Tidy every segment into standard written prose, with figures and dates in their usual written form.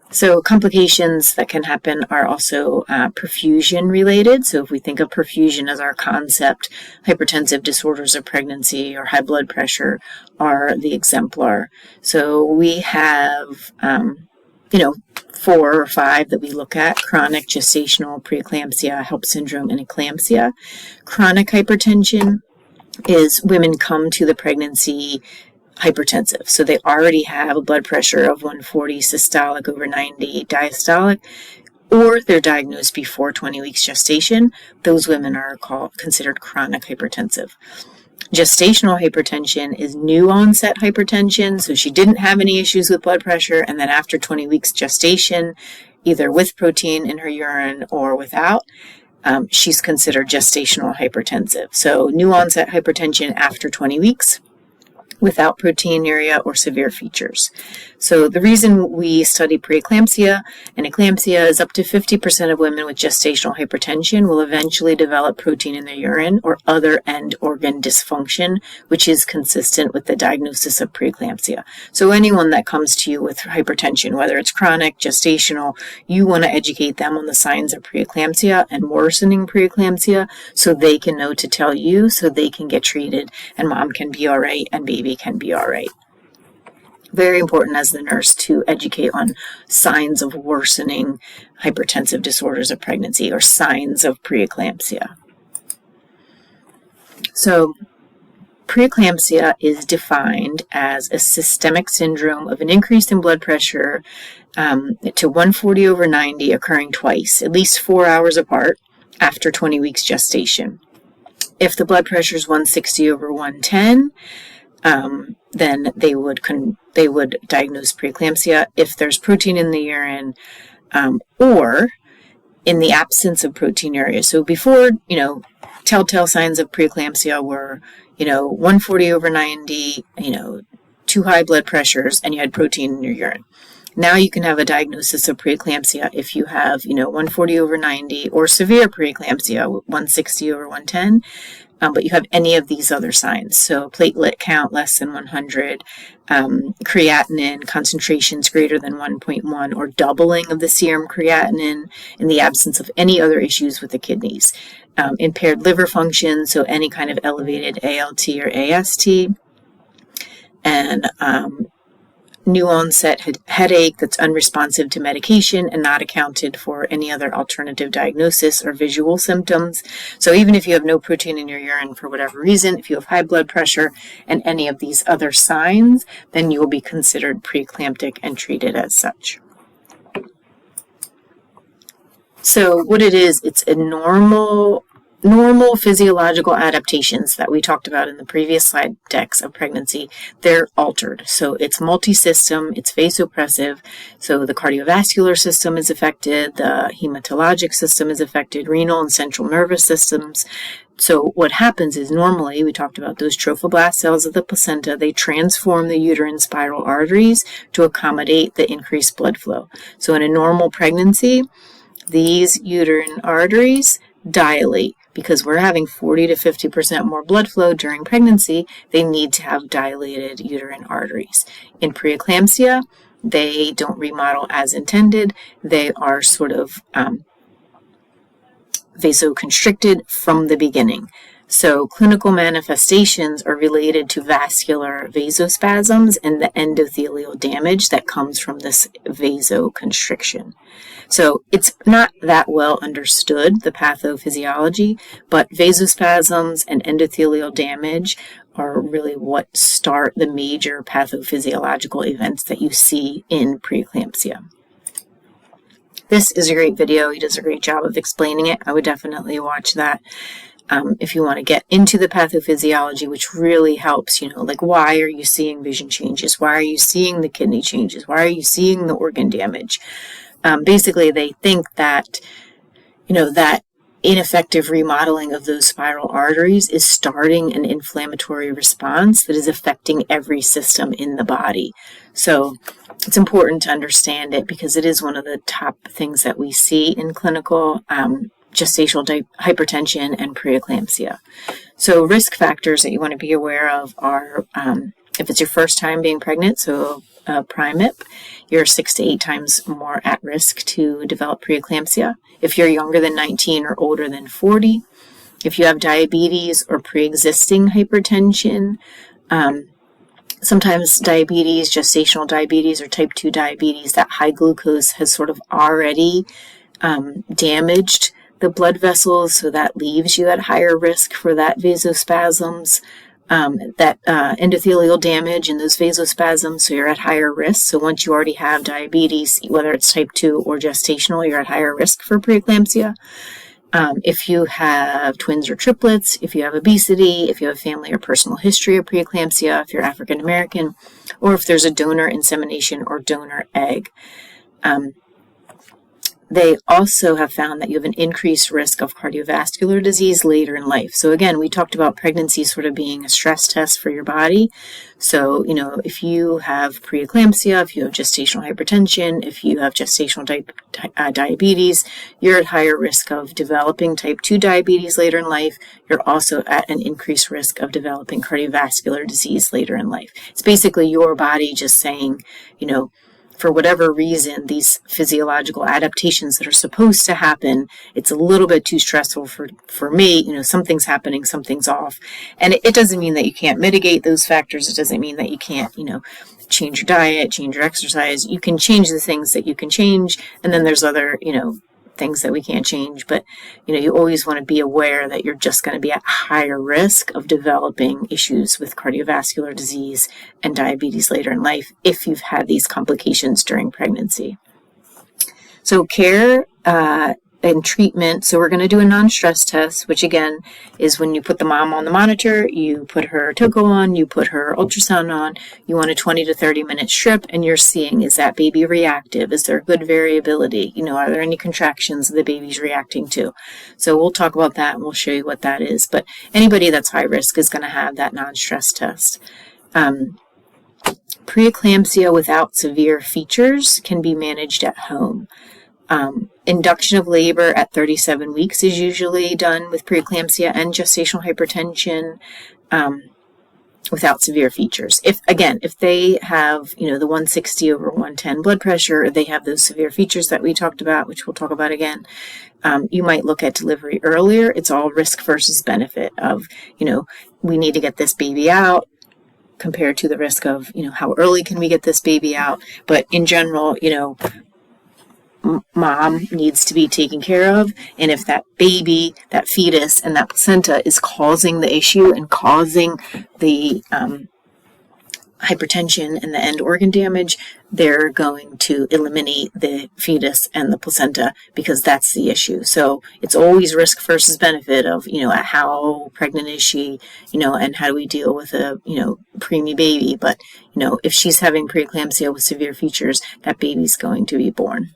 So complications that can happen are also perfusion related. So if we think of perfusion as our concept, hypertensive disorders of pregnancy or high blood pressure are the exemplar. So we have, 4 or 5 that we look at: chronic, gestational, preeclampsia, HELP syndrome, and eclampsia. Chronic hypertension is women come to the pregnancy hypertensive. So they already have a blood pressure of 140 systolic over 90 diastolic, or they're diagnosed before 20 weeks gestation. Those women are considered chronic hypertensive. Gestational hypertension is new onset hypertension. So she didn't have any issues with blood pressure, and then after 20 weeks gestation, either with protein in her urine or without, she's considered gestational hypertensive. So new onset hypertension after 20 weeks, without proteinuria or severe features. So the reason we study preeclampsia and eclampsia is up to 50% of women with gestational hypertension will eventually develop protein in their urine or other end organ dysfunction, which is consistent with the diagnosis of preeclampsia. So anyone that comes to you with hypertension, whether it's chronic, gestational, you want to educate them on the signs of preeclampsia and worsening preeclampsia so they can know to tell you, so they can get treated and mom can be all right and baby can be all right. Very important as the nurse to educate on signs of worsening hypertensive disorders of pregnancy or signs of preeclampsia. So preeclampsia is defined as a systemic syndrome of an increase in blood pressure to 140 over 90 occurring twice, at least 4 hours apart, after 20 weeks gestation. If the blood pressure is 160 over 110, then they would diagnose preeclampsia. If there's protein in the urine, or in the absence of proteinuria. So before, telltale signs of preeclampsia were, 140 over 90, too high blood pressures, and you had protein in your urine. Now you can have a diagnosis of preeclampsia if you have, 140 over 90 or severe preeclampsia, 160 over 110. But you have any of these other signs. So platelet count less than 100, creatinine concentrations greater than 1.1, or doubling of the serum creatinine in the absence of any other issues with the kidneys. Impaired liver function, so any kind of elevated ALT or AST, and new onset headache that's unresponsive to medication and not accounted for any other alternative diagnosis or visual symptoms. So even if you have no protein in your urine for whatever reason, if you have high blood pressure and any of these other signs, then you will be considered preeclamptic and treated as such. So what it is, it's a normal physiological adaptations that we talked about in the previous slide decks of pregnancy. They're altered. So it's multi-system, it's vasopressive. So the cardiovascular system is affected, the hematologic system is affected, renal and central nervous systems. So what happens is normally, we talked about those trophoblast cells of the placenta, they transform the uterine spiral arteries to accommodate the increased blood flow. So in a normal pregnancy, these uterine arteries dilate. Because we're having 40 to 50% more blood flow during pregnancy, they need to have dilated uterine arteries. In preeclampsia, they don't remodel as intended. They are sort of vasoconstricted from the beginning. So clinical manifestations are related to vascular vasospasms and the endothelial damage that comes from this vasoconstriction. So it's not that well understood, the pathophysiology, but vasospasms and endothelial damage are really what start the major pathophysiological events that you see in preeclampsia. This is a great video. He does a great job of explaining it. I would definitely watch that. If you want to get into the pathophysiology, which really helps, like why are you seeing vision changes? Why are you seeing the kidney changes? Why are you seeing the organ damage? Basically, they think that, that ineffective remodeling of those spiral arteries is starting an inflammatory response that is affecting every system in the body. So it's important to understand it because it is one of the top things that we see in clinical gestational hypertension and preeclampsia. So risk factors that you want to be aware of are if it's your first time being pregnant, so primip, you're 6 to 8 times more at risk to develop preeclampsia. If you're younger than 19 or older than 40, if you have diabetes or pre-existing hypertension, sometimes diabetes, gestational diabetes or type 2 diabetes, that high glucose has sort of already damaged the blood vessels, so that leaves you at higher risk for that vasospasms, that endothelial damage and those vasospasms, so you're at higher risk. So once you already have diabetes, whether it's type 2 or gestational, you're at higher risk for preeclampsia. If you have twins or triplets, if you have obesity, if you have family or personal history of preeclampsia, if you're African American, or if there's a donor insemination or donor egg. They also have found that you have an increased risk of cardiovascular disease later in life. So again, we talked about pregnancy sort of being a stress test for your body. So, if you have preeclampsia, if you have gestational hypertension, if you have gestational diabetes, you're at higher risk of developing type 2 diabetes later in life. You're also at an increased risk of developing cardiovascular disease later in life. It's basically your body just saying, for whatever reason, these physiological adaptations that are supposed to happen, it's a little bit too stressful for me. Something's happening, something's off. And it doesn't mean that you can't mitigate those factors. It doesn't mean that you can't, change your diet, change your exercise. You can change the things that you can change. And then there's other, things that we can't change, but you always want to be aware that you're just going to be at higher risk of developing issues with cardiovascular disease and diabetes later in life if you've had these complications during pregnancy. So care and treatment. So we're going to do a non-stress test, which again is when you put the mom on the monitor, you put her toco on, you put her ultrasound on, you want a 20 to 30 minute strip, and you're seeing, is that baby reactive? Is there good variability? Are there any contractions the baby's reacting to? So we'll talk about that and we'll show you what that is. But anybody that's high risk is going to have that non-stress test. Preeclampsia without severe features can be managed at home. Induction of labor at 37 weeks is usually done with preeclampsia and gestational hypertension without severe features. If they have, the 160 over 110 blood pressure, they have those severe features that we talked about, which we'll talk about again, you might look at delivery earlier. It's all risk versus benefit of, we need to get this baby out compared to the risk of, how early can we get this baby out? But in general, mom needs to be taken care of, and if that baby, that fetus, and that placenta is causing the issue and causing the hypertension and the end organ damage, they're going to eliminate the fetus and the placenta because that's the issue. So it's always risk versus benefit of, how pregnant is she, and how do we deal with a, preemie baby. But, if she's having preeclampsia with severe features, that baby's going to be born.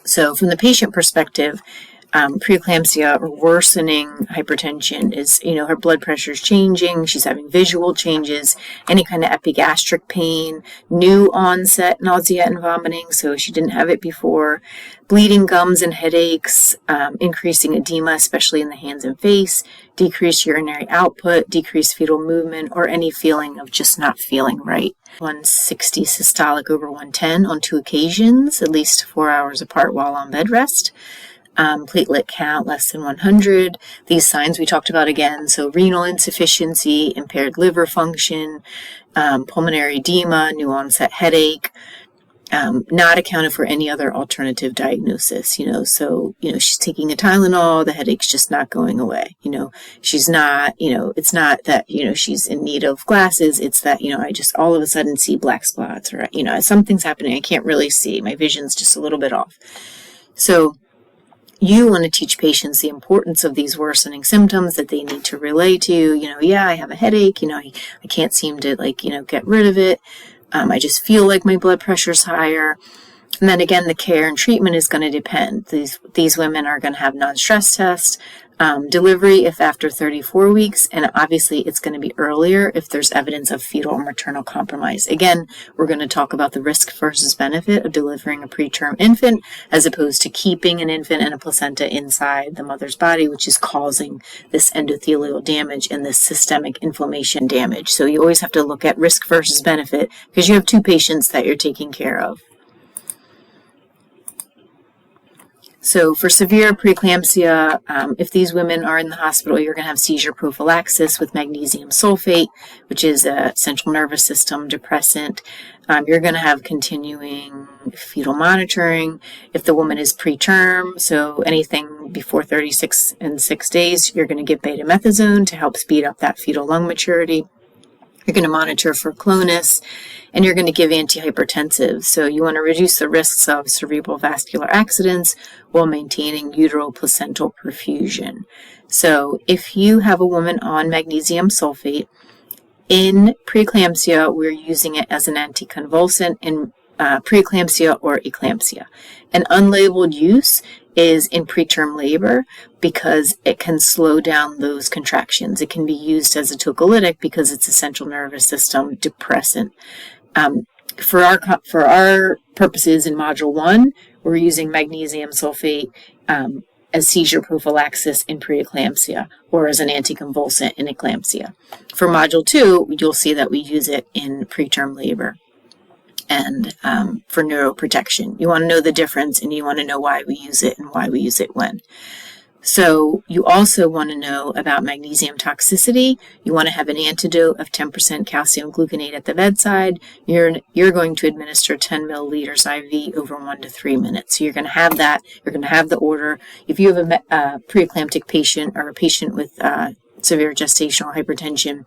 So from the patient perspective, preeclampsia or worsening hypertension is, her blood pressure is changing, she's having visual changes, any kind of epigastric pain, new onset nausea and vomiting, so she didn't have it before, bleeding gums and headaches, increasing edema, especially in the hands and face, decreased urinary output, decreased fetal movement, or any feeling of just not feeling right. 160 systolic over 110 on 2 occasions, at least 4 hours apart while on bed rest. Platelet count less than 100. These signs we talked about again. So renal insufficiency, impaired liver function, pulmonary edema, new onset headache, not accounted for any other alternative diagnosis, so, she's taking a Tylenol, the headache's just not going away, she's not, it's not that, she's in need of glasses, it's that, I just all of a sudden see black spots or, something's happening, I can't really see, my vision's just a little bit off. So you want to teach patients the importance of these worsening symptoms that they need to relay to, I have a headache, I can't seem to get rid of it. I just feel like my blood pressure's higher. And then again, the care and treatment is going to depend. These women are going to have non-stress tests. Delivery if after 34 weeks, and obviously it's going to be earlier if there's evidence of fetal or maternal compromise. Again, we're going to talk about the risk versus benefit of delivering a preterm infant as opposed to keeping an infant and a placenta inside the mother's body, which is causing this endothelial damage and this systemic inflammation damage. So you always have to look at risk versus benefit because you have two patients that you're taking care of. So for severe preeclampsia, if these women are in the hospital, you're going to have seizure prophylaxis with magnesium sulfate, which is a central nervous system depressant. You're going to have continuing fetal monitoring. If the woman is preterm, so anything before 36 and 6 days, you're going to give betamethasone to help speed up that fetal lung maturity. You're going to monitor for clonus, and you're going to give antihypertensives. So you want to reduce the risks of cerebral vascular accidents while maintaining uteroplacental perfusion. So if you have a woman on magnesium sulfate, in preeclampsia, we're using it as an anticonvulsant in preeclampsia or eclampsia. An unlabeled use is in preterm labor because it can slow down those contractions. It can be used as a tocolytic because it's a central nervous system depressant. For our purposes in Module 1, we're using magnesium sulfate as seizure prophylaxis in preeclampsia or as an anticonvulsant in eclampsia. For Module 2, you'll see that we use it in preterm labor and for neuroprotection. You want to know the difference and you want to know why we use it and why we use it when. So you also want to know about magnesium toxicity. You want to have an antidote of 10% calcium gluconate at the bedside. You're going to administer 10 milliliters IV over 1 to 3 minutes. So you're going to have that. You're going to have the order. If you have a preeclamptic patient or a patient with severe gestational hypertension,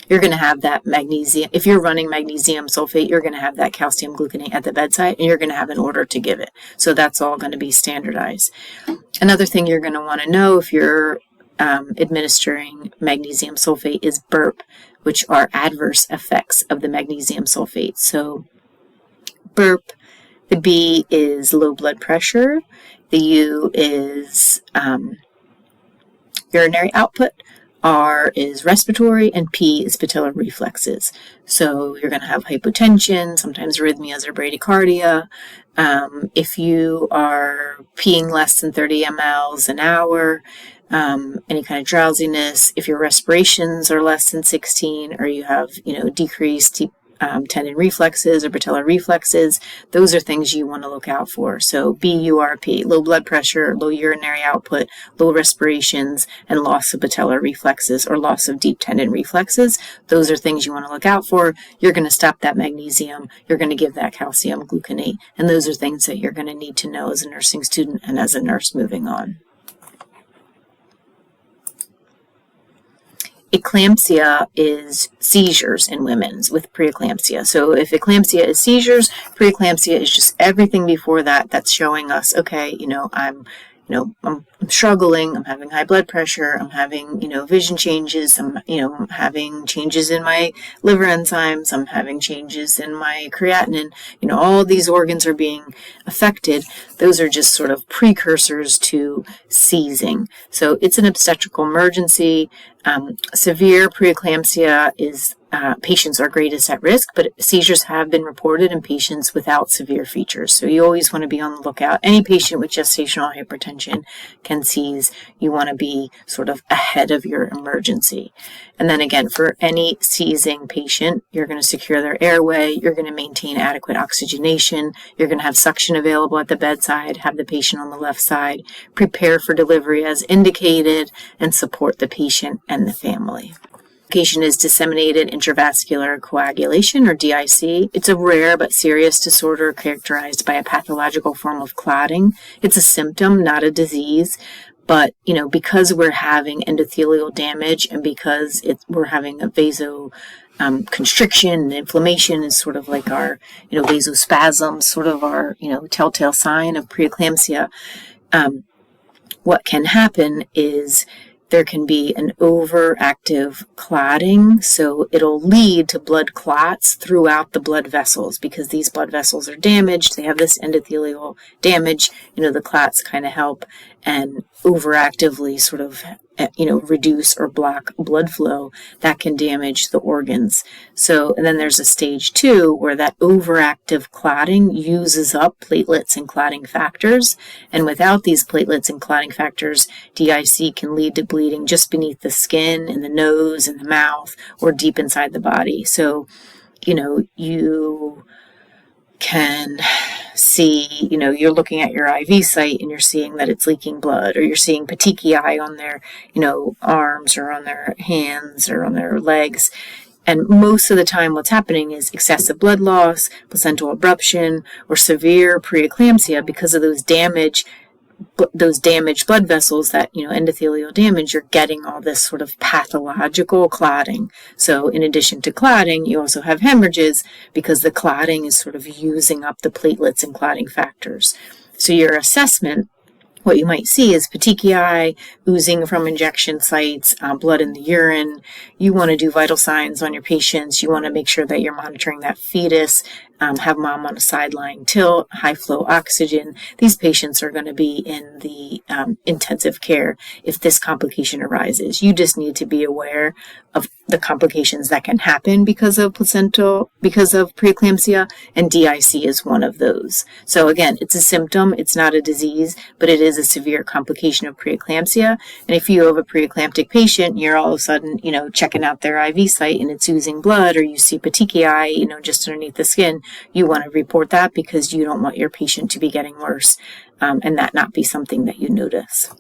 you're going to have that magnesium. If you're running magnesium sulfate, you're going to have that calcium gluconate at the bedside, and you're going to have an order to give it. So that's all going to be standardized. Another thing you're going to want to know if you're administering magnesium sulfate is burp, which are adverse effects of the magnesium sulfate. So burp, the B is low blood pressure, the U is urinary output, R is respiratory, and P is patellar reflexes. So you're going to have hypotension, sometimes arrhythmias or bradycardia. If you are peeing less than 30 mLs an hour, any kind of drowsiness, if your respirations are less than 16, or you have, decreased tendon reflexes or patellar reflexes, those are things you want to look out for. So BURP, low blood pressure, low urinary output, low respirations, and loss of patellar reflexes or loss of deep tendon reflexes. Those are things you want to look out for. You're going to stop that magnesium. You're going to give that calcium gluconate. And those are things that you're going to need to know as a nursing student and as a nurse moving on. Eclampsia is seizures in women with preeclampsia. So if eclampsia is seizures, preeclampsia is just everything before that that's showing us, okay, I'm struggling, I'm having high blood pressure, I'm having, vision changes, I'm having changes in my liver enzymes, I'm having changes in my creatinine, all these organs are being affected. Those are just sort of precursors to seizing. So it's an obstetrical emergency. Severe preeclampsia is patients are greatest at risk, but seizures have been reported in patients without severe features. So you always want to be on the lookout. Any patient with gestational hypertension can seize. You want to be sort of ahead of your emergency. And then again, for any seizing patient, you're going to secure their airway. You're going to maintain adequate oxygenation. You're going to have suction available at the bedside, have the patient on the left side, prepare for delivery as indicated, and support the patient and the family. Complication is disseminated intravascular coagulation, or DIC. It's a rare but serious disorder characterized by a pathological form of clotting. It's a symptom, not a disease. But, because we're having endothelial damage and because we're having a vasoconstriction and inflammation is sort of like our, vasospasm, sort of our, telltale sign of preeclampsia, what can happen is there can be an overactive clotting, so it'll lead to blood clots throughout the blood vessels because these blood vessels are damaged. They have this endothelial damage. The clots kind of help and overactively sort of reduce or block blood flow that can damage the organs. So, and then there's a stage 2 where that overactive clotting uses up platelets and clotting factors. And without these platelets and clotting factors, DIC can lead to bleeding just beneath the skin, in the nose, in the mouth, or deep inside the body. So, you can see, you're looking at your IV site and you're seeing that it's leaking blood, or you're seeing petechiae on their, arms or on their hands or on their legs. And most of the time what's happening is excessive blood loss, placental abruption, or severe preeclampsia because of those damaged blood vessels, that endothelial damage. You're getting all this sort of pathological clotting. So in addition to clotting, you also have hemorrhages because the clotting is sort of using up the platelets and clotting factors. So your assessment, what you might see is petechiae, oozing from injection sites, blood in the urine. You want to do vital signs on your patients. You want to make sure that you're monitoring that fetus, have mom on a sideline tilt, high flow oxygen. These patients are going to be in the intensive care if this complication arises. You just need to be aware of the complications that can happen because of preeclampsia, and DIC is one of those. So again, it's a symptom, it's not a disease, but it is a severe complication of preeclampsia. And if you have a preeclamptic patient, you're all of a sudden, checking out their IV site and it's oozing blood, or you see petechiae, just underneath the skin, you want to report that because you don't want your patient to be getting worse, and that not be something that you notice.